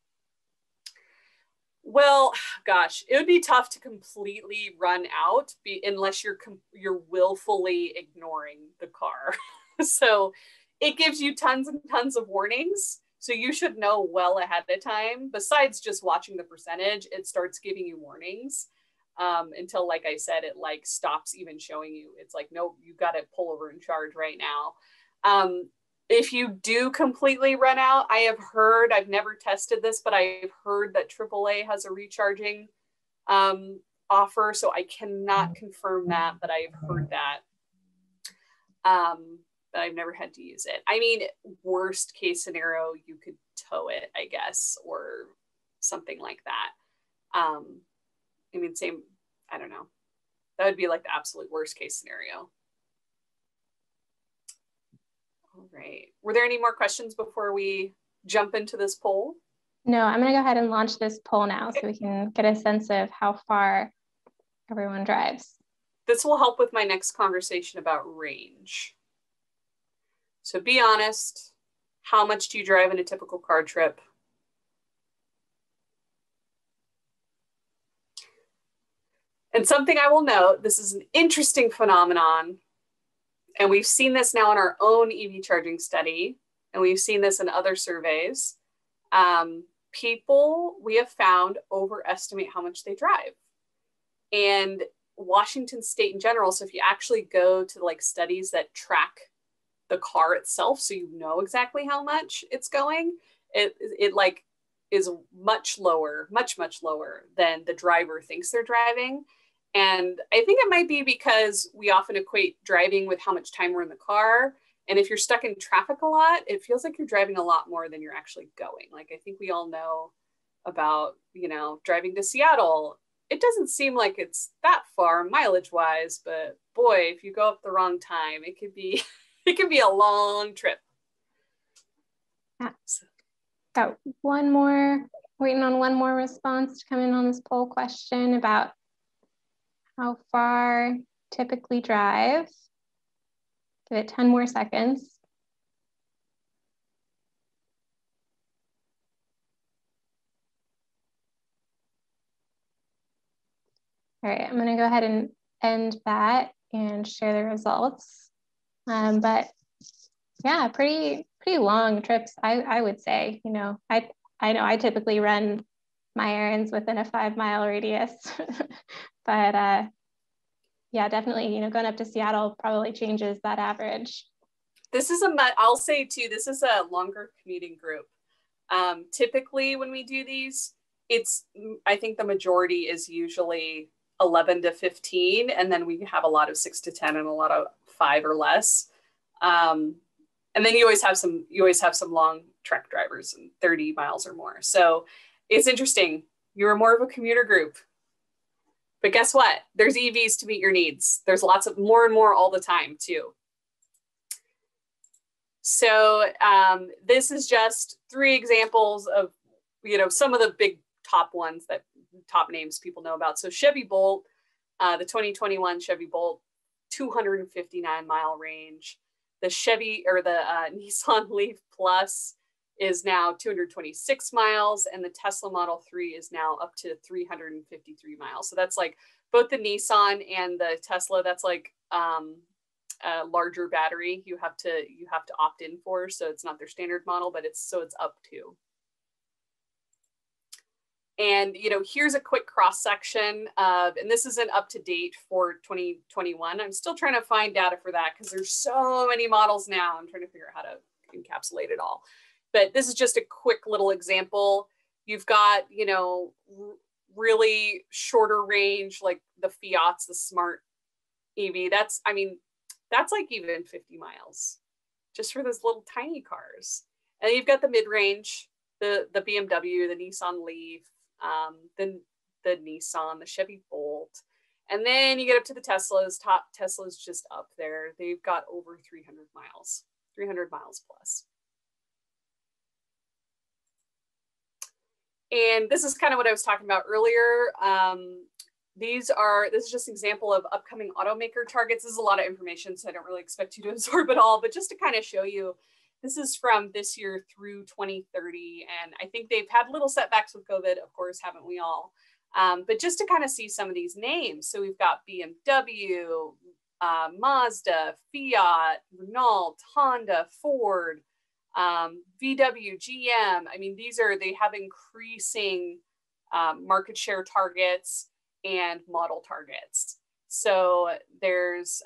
Well, gosh, it would be tough to completely run out unless you're willfully ignoring the car. So it gives you tons and tons of warnings. So you should know well ahead of time. Besides just watching the percentage, it starts giving you warnings until, like I said, it like stops even showing you. It's like, nope, you got to pull over and charge right now. If you do completely run out, I have heard, I've never tested this, but I've heard that AAA has a recharging offer. So I cannot confirm that, but I've heard that. But I've never had to use it. I mean, worst case scenario, you could tow it, I guess, or something like that. I mean, same, I don't know. That would be like the absolute worst case scenario. All right. Were there any more questions before we jump into this poll? No, I'm going to go ahead and launch this poll now so we can get a sense of how far everyone drives. This will help with my next conversation about range. So be honest. How much do you drive in a typical car trip? And something I will note, this is an interesting phenomenon. And we've seen this now in our own EV charging study, and we've seen this in other surveys. People, we have found, overestimate how much they drive. And Washington State in general, so if you actually go to like studies that track the car itself, so you know exactly how much it's going, it like is much lower, much lower than the driver thinks they're driving. And I think it might be because we often equate driving with how much time we're in the car. And if you're stuck in traffic a lot, it feels like you're driving a lot more than you're actually going. Like, I think we all know about, you know, driving to Seattle. It doesn't seem like it's that far mileage wise, but boy, if you go up the wrong time, it could be, it can be a long trip. Yeah. Got one more, waiting on one more response to come in on this poll question about how far typically drive. Give it 10 more seconds. All right, I'm gonna go ahead and end that and share the results. But yeah, pretty long trips, I would say. You know, I know I typically run my errands within a 5-mile radius, but yeah, definitely, you know, going up to Seattle probably changes that average. This is I'll say too, this is a longer commuting group. Typically when we do these, I think the majority is usually 11 to 15, and then we have a lot of 6 to 10 and a lot of 5 or less. And then you always have some long truck drivers and 30 miles or more. So it's interesting. You're more of a commuter group. But guess what? There's EVs to meet your needs. There's lots of more and more all the time too. So this is just 3 examples of, you know, some of the big top ones that top names people know about. So Chevy Bolt, the 2021 Chevy Bolt, 259-mile range. The Nissan Leaf Plus is now 226 miles, and the Tesla Model 3 is now up to 353 miles. So that's like both the Nissan and the Tesla, that's like a larger battery you have to opt in for. So it's not their standard model, but it's up to. And, you know, here's a quick cross section of, and this isn't up to date for 2021. I'm still trying to find data for that because there's so many models now. I'm trying to figure out how to encapsulate it all. But this is just a quick little example. You've got, you know, really shorter range, like the Fiat's, the Smart Eevee. That's like even 50 miles just for those little tiny cars. And you've got the mid-range, the BMW, the Nissan Leaf, the Nissan, the Chevy Bolt. And then you get up to the Teslas. Top Tesla's just up there. They've got over 300 miles plus. And this is kind of what I was talking about earlier. This is just an example of upcoming automaker targets. This is a lot of information, so I don't really expect you to absorb it all, but just to kind of show you, this is from this year through 2030. And I think they've had little setbacks with COVID, of course, haven't we all? But just to kind of see some of these names. So we've got BMW, Mazda, Fiat, Renault, Honda, Ford, VW, GM. I mean, they have increasing market share targets and model targets. So there's,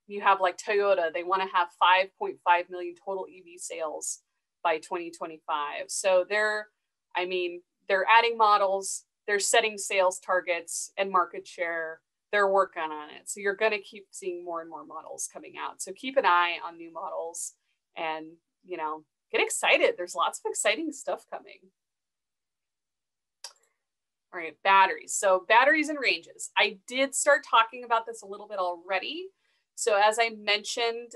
you have like Toyota, they want to have 5.5 million total EV sales by 2025. So they're adding models, they're setting sales targets and market share, they're working on it. So you're going to keep seeing more and more models coming out. So keep an eye on new models and, you know, get excited. There's lots of exciting stuff coming. All right, batteries. So batteries and ranges. I did start talking about this a little bit already. So as I mentioned,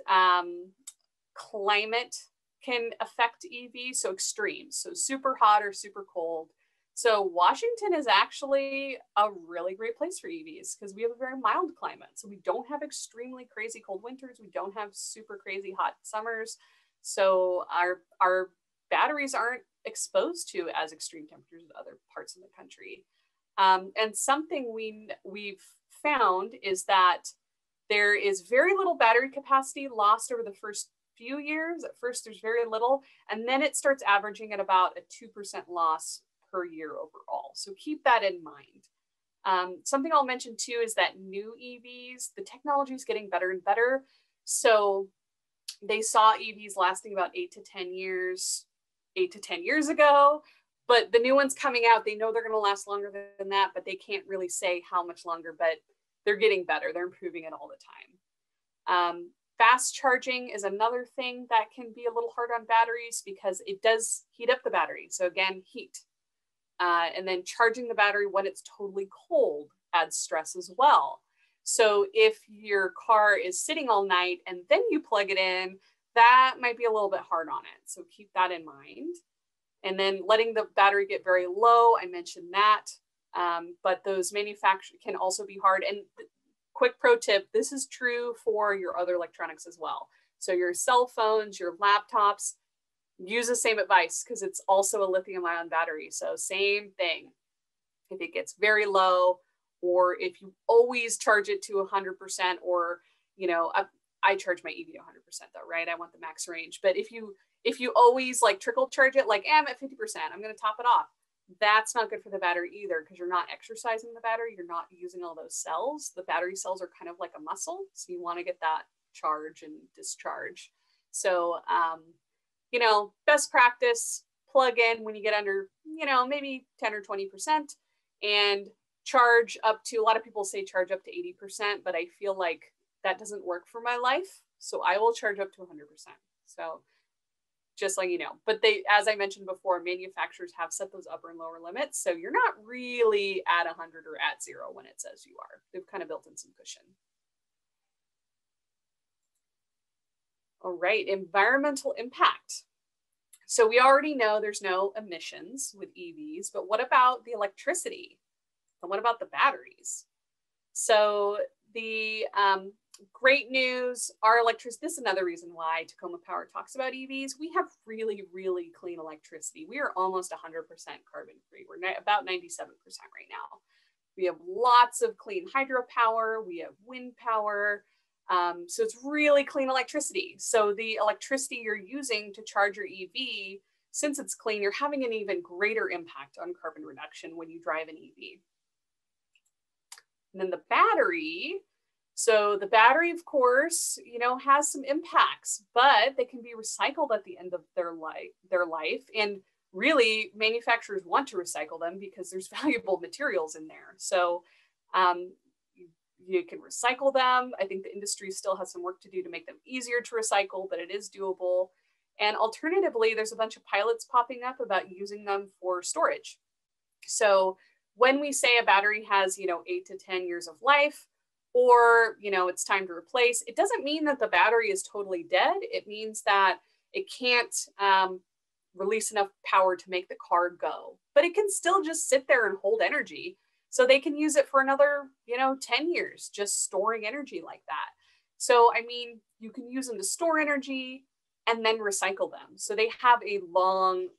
climate can affect EVs, so extremes, so super hot or super cold. So Washington is actually a really great place for EVs because we have a very mild climate. So we don't have extremely crazy cold winters. We don't have super crazy hot summers. So our batteries aren't exposed to as extreme temperatures as other parts of the country. And something we've found is that there is very little battery capacity lost over the first few years. At first, there's very little, and then it starts averaging at about a 2% loss per year overall. So keep that in mind. Something I'll mention too is that new EVs, the technology is getting better and better. So They saw EVs lasting about 8 to 10 years ago, but the new ones coming out, they know they're going to last longer than that, but they can't really say how much longer, but they're getting better. They're improving it all the time. Fast charging is another thing that can be a little hard on batteries because it does heat up the battery. So again, heat. And then charging the battery when it's totally cold adds stress as well. So if your car is sitting all night and then you plug it in, that might be a little bit hard on it. So keep that in mind. And then letting the battery get very low, I mentioned that. But those manufacturers can also be hard. And quick pro tip, this is true for your other electronics as well. So your cell phones, your laptops, use the same advice because it's also a lithium-ion battery. So same thing. If it gets very low, or if you always charge it to 100%, or, you know, I charge my Eevee to 100% though, right? I want the max range. But if you always like trickle charge it, like I'm at 50%, I'm going to top it off. That's not good for the battery either because you're not exercising the battery. You're not using all those cells. The battery cells are kind of like a muscle. So you want to get that charge and discharge. So, you know, best practice, plug in when you get under, you know, maybe 10 or 20% and charge up to, a lot of people say charge up to 80%, but I feel like that doesn't work for my life. So I will charge up to 100%. So just letting you know, but they, as I mentioned before, manufacturers have set those upper and lower limits. So you're not really at 100 or at 0 when it says you are. They've kind of built in some cushion. All right, environmental impact. So we already know there's no emissions with EVs, but what about the electricity? And what about the batteries? So the great news, our electricity, this is another reason why Tacoma Power talks about EVs. We have really, really clean electricity. We are almost 100% carbon free. We're about 97% right now. We have lots of clean hydropower. We have wind power. So it's really clean electricity. So the electricity you're using to charge your EV, since it's clean, you're having an even greater impact on carbon reduction when you drive an EV. And then the battery. So the battery, of course, you know, has some impacts, but they can be recycled at the end of their life. And really, manufacturers want to recycle them because there's valuable materials in there. So you can recycle them. I think the industry still has some work to do to make them easier to recycle, but it is doable. And alternatively, there's a bunch of pilots popping up about using them for storage. So when we say a battery has, you know, 8 to 10 years of life, or, you know, it's time to replace, it doesn't mean that the battery is totally dead. It means that it can't release enough power to make the car go, but it can still just sit there and hold energy. So they can use it for another, you know, 10 years, just storing energy like that. So, I mean, you can use them to store energy and then recycle them. So they have a long,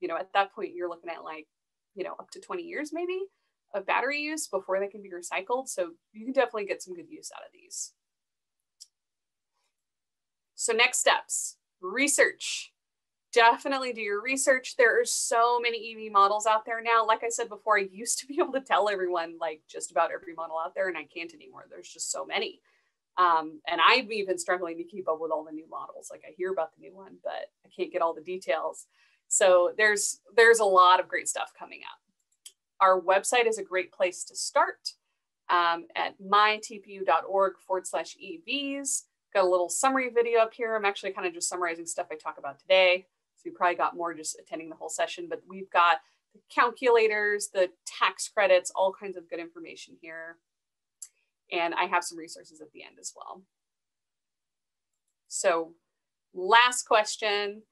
you know, at that point, you're looking at like, you know, up to 20 years maybe of battery use before they can be recycled. So you can definitely get some good use out of these. So next steps, research. Definitely do your research. There are so many EV models out there now. Like I said before, I used to be able to tell everyone like just about every model out there, and I can't anymore. There's just so many. And I'm even struggling to keep up with all the new models. Like I hear about the new one, but I can't get all the details. So there's a lot of great stuff coming out. Our website is a great place to start at mytpu.org/EVs. Got a little summary video up here. I'm actually kind of just summarizing stuff I talk about today. So you probably got more just attending the whole session, but we've got the calculators, the tax credits, all kinds of good information here. And I have some resources at the end as well. So last question,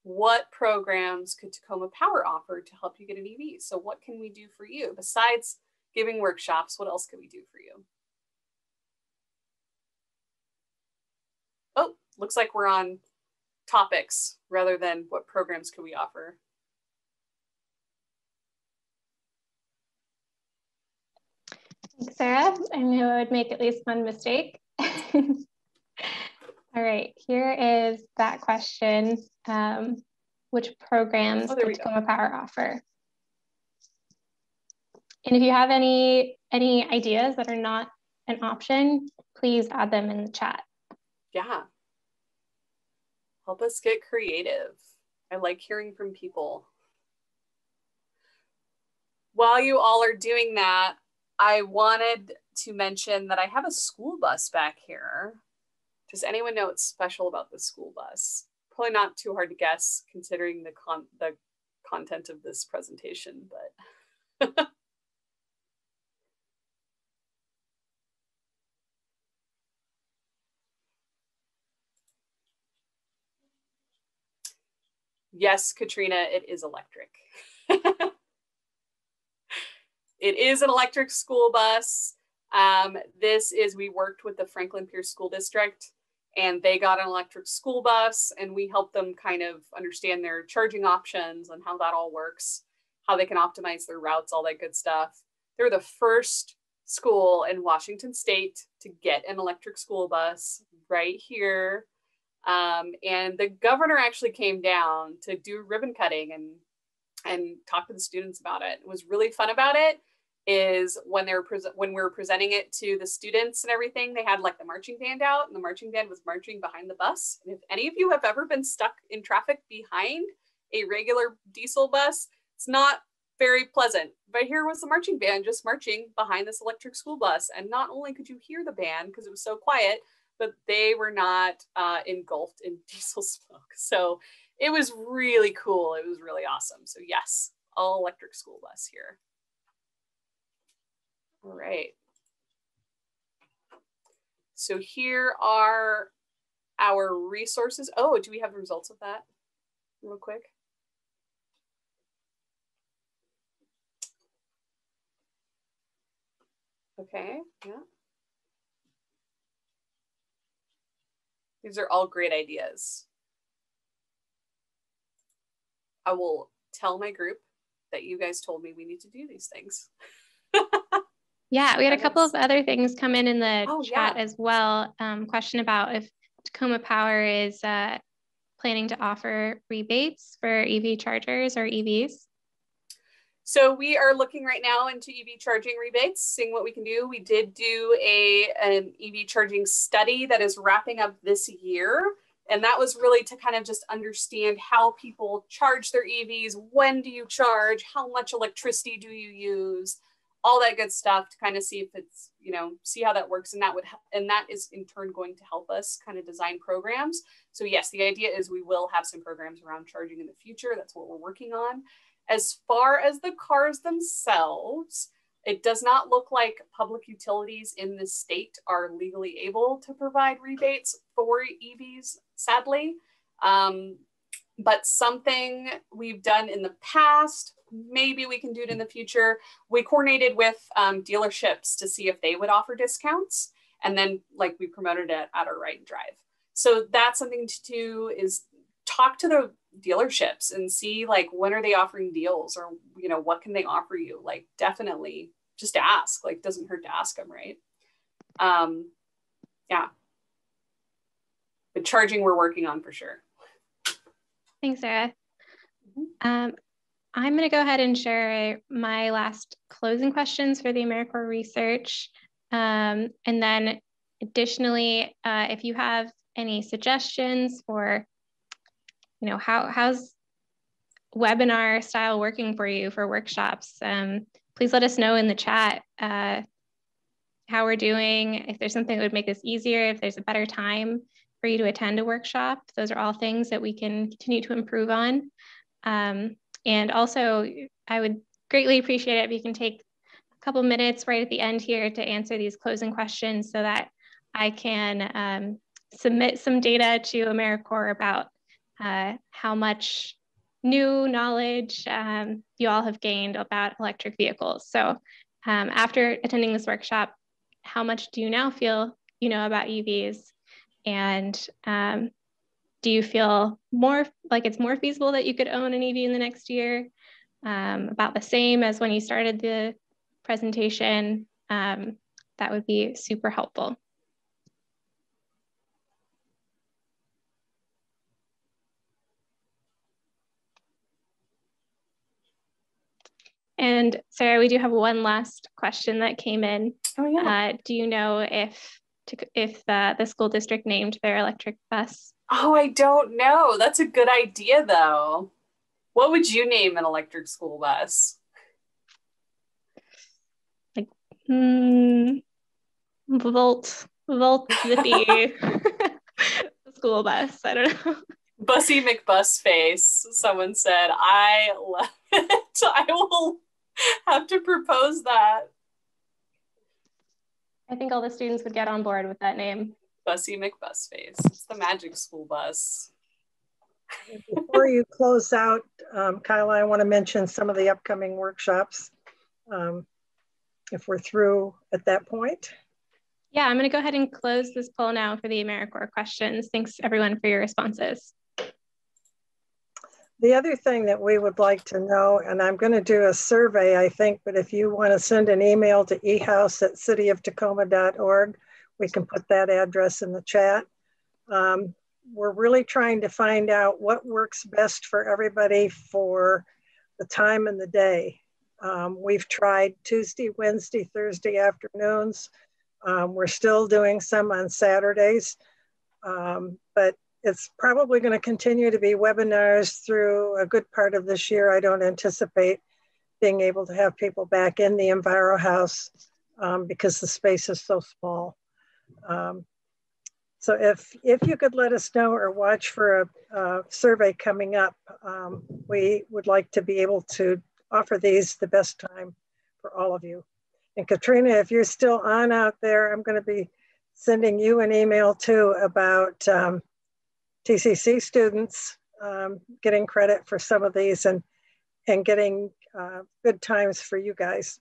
what programs could Tacoma Power offer to help you get an EV? So what can we do for you? Besides giving workshops, what else could we do for you? Oh, looks like we're on topics rather than what programs could we offer. Thanks, Sarah. I knew I would make at least one mistake. All right, here is that question. Which programs could Tacoma Power offer? And if you have any ideas that are not an option, please add them in the chat. Yeah. Help us get creative. I like hearing from people. While you all are doing that, I wanted to mention that I have a school bus back here. Does anyone know what's special about the school bus? Probably not too hard to guess considering the content of this presentation, but yes, Katrina, it is electric. It is an electric school bus. We worked with the Franklin Pierce School District, and they got an electric school bus, and we helped them kind of understand their charging options and how that all works, how they can optimize their routes, all that good stuff. They're the first school in Washington State to get an electric school bus right here. And the governor actually came down to do ribbon cutting and talk to the students about it. It was really fun about it is when we were presenting it to the students and everything, they had like the marching band out, and the marching band was marching behind the bus. And if any of you have ever been stuck in traffic behind a regular diesel bus, it's not very pleasant. But here was the marching band just marching behind this electric school bus. And not only could you hear the band because it was so quiet, but they were not engulfed in diesel smoke. So it was really cool. It was really awesome. So yes, all electric school bus here. All right. So here are our resources. Oh, do we have the results of that real quick? Okay, yeah. These are all great ideas. I will tell my group that you guys told me we need to do these things. Yeah, we had a couple of other things come in the chat yeah. as well. Question about if Tacoma Power is planning to offer rebates for EV chargers or EVs. So we are looking right now into EV charging rebates, seeing what we can do. We did do an EV charging study that is wrapping up this year. And that was really to kind of just understand how people charge their EVs. When do you charge? How much electricity do you use? All that good stuff to kind of see if it's, you know, see how that works. And that is in turn going to help us kind of design programs. So yes, the idea is we will have some programs around charging in the future. That's what we're working on. As far as the cars themselves, it does not look like public utilities in this state are legally able to provide rebates for EVs, sadly. But something we've done in the past, maybe we can do it in the future. We coordinated with dealerships to see if they would offer discounts. And then like we promoted it at our Ride and Drive. So that's something to do, is talk to the dealerships and see like when are they offering deals, or you know, what can they offer you? Like definitely just ask, like doesn't hurt to ask them, right? Yeah, but charging we're working on for sure. Thanks, Sarah. I'm going to go ahead and share my last closing questions for the AmeriCorps research. And then additionally, if you have any suggestions for, you know, how's webinar style working for you for workshops, please let us know in the chat how we're doing, if there's something that would make this easier, if there's a better time for you to attend a workshop. Those are all things that we can continue to improve on. And also, I would greatly appreciate it if you can take a couple minutes right at the end here to answer these closing questions so that I can submit some data to AmeriCorps about how much new knowledge you all have gained about electric vehicles. So after attending this workshop, how much do you now feel you know about EVs? And do you feel more like it's more feasible that you could own an EV in the next year? About the same as when you started the presentation? That would be super helpful. And Sarah, we do have one last question that came in. Oh, yeah. Do you know if the school district named their electric bus Oh, I don't know. That's a good idea, though. What would you name an electric school bus? Like, Volt Zippy school bus. I don't know. Bussy McBusface, someone said. I love it. I will have to propose that. I think all the students would get on board with that name. Bussy McBusface. It's the magic school bus. Before you close out, Kyla, I want to mention some of the upcoming workshops, if we're through at that point. Yeah, I'm going to go ahead and close this poll now for the AmeriCorps questions. Thanks everyone for your responses. The other thing that we would like to know, and I'm going to do a survey, I think, but if you want to send an email to ehouse@cityoftacoma.org, we can put that address in the chat. We're really trying to find out what works best for everybody for the time and the day. We've tried Tuesday, Wednesday, Thursday afternoons. We're still doing some on Saturdays, but it's probably going to continue to be webinars through a good part of this year. I don't anticipate being able to have people back in the EnviroHouse because the space is so small. So if you could let us know or watch for a survey coming up, we would like to be able to offer these the best time for all of you. And Katrina, if you're still on out there, I'm going to be sending you an email too about TCC students getting credit for some of these and getting good times for you guys.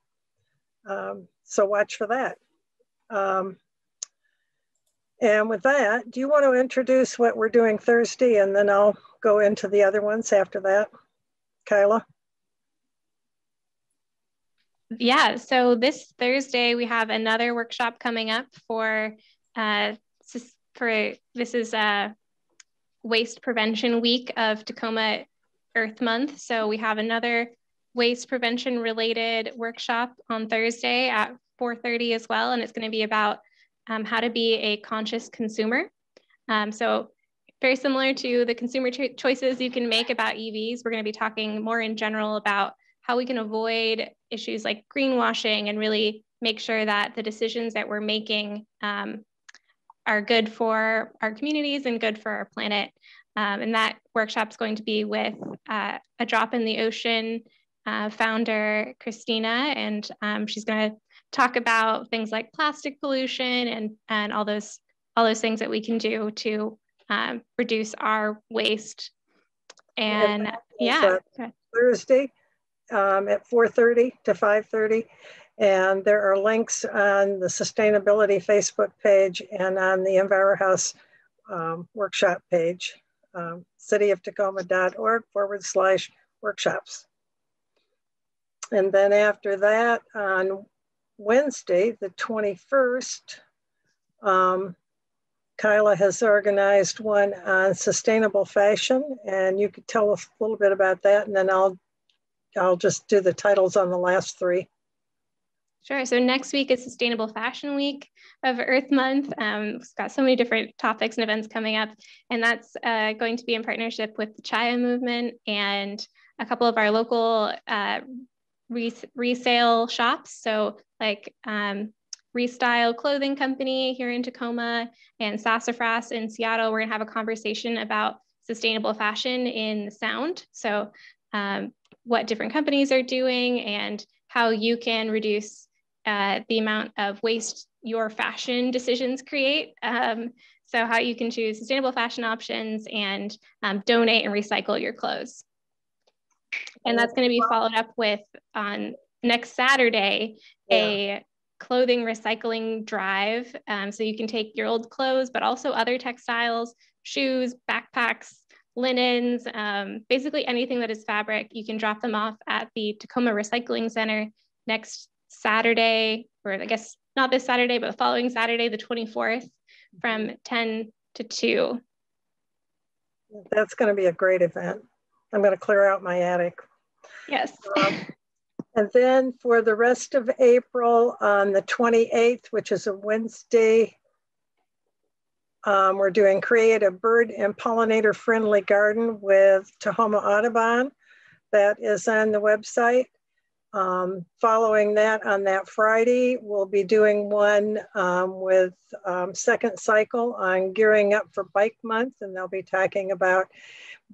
So watch for that. And with that, do you want to introduce what we're doing Thursday, and then I'll go into the other ones after that, Kyla? Yeah, so this Thursday we have another workshop coming up for this is Waste Prevention Week of Tacoma Earth Month. So we have another waste prevention related workshop on Thursday at 4:30 as well, and it's going to be about how to be a conscious consumer. So very similar to the consumer choices you can make about EVs, we're going to be talking more in general about how we can avoid issues like greenwashing and really make sure that the decisions that we're making are good for our communities and good for our planet. And that workshop's going to be with A Drop in the Ocean founder, Christina, and she's going to talk about things like plastic pollution and all those things that we can do to reduce our waste. And yeah, Thursday at 4:30 to 5:30, and there are links on the sustainability Facebook page and on the EnviroHouse workshop page, cityoftacoma.org/workshops. And then after that, on Wednesday, the 21st, Kyla has organized one on sustainable fashion, and you could tell us a little bit about that, and then I'll just do the titles on the last three. Sure. So next week is Sustainable Fashion Week of Earth Month. It's got so many different topics and events coming up, and that's going to be in partnership with the Chaya movement and a couple of our local resale shops. So like Restyle Clothing Company here in Tacoma and Sassafras in Seattle. We're gonna have a conversation about sustainable fashion in sound. So what different companies are doing and how you can reduce the amount of waste your fashion decisions create. So how you can choose sustainable fashion options and donate and recycle your clothes. And that's going to be followed up with on next Saturday, a clothing recycling drive. So you can take your old clothes, but also other textiles, shoes, backpacks, linens, basically anything that is fabric. You can drop them off at the Tacoma Recycling Center next Saturday, or I guess not this Saturday, but the following Saturday, the 24th, from 10 to 2. That's going to be a great event. I'm going to clear out my attic. Yes. And then for the rest of April, on the 28th, which is a Wednesday, We're doing Create a Bird and Pollinator Friendly Garden with Tacoma Audubon. That is on the website. Following that, on that Friday, we'll be doing one with Second Cycle on gearing up for Bike Month, and they'll be talking about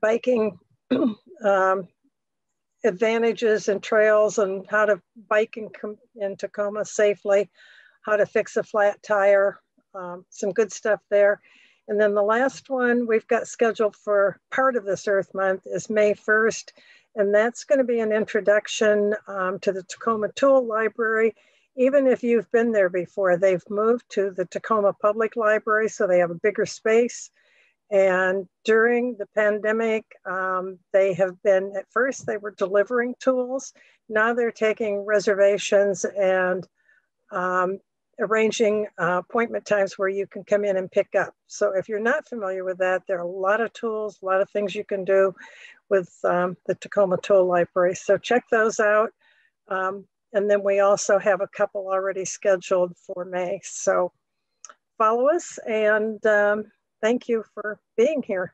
biking advantages and trails and how to bike in Tacoma safely, how to fix a flat tire, some good stuff there. And then the last one we've got scheduled for part of this Earth Month is May 1st. And that's going to be an introduction to the Tacoma Tool Library. Even if you've been there before, they've moved to the Tacoma Public Library, so they have a bigger space. And during the pandemic, they have been, at first they were delivering tools. Now they're taking reservations and arranging appointment times where you can come in and pick up. So if you're not familiar with that, there are a lot of tools, a lot of things you can do with the Tacoma Tool Library. So check those out. And then we also have a couple already scheduled for May. So follow us, and thank you for being here.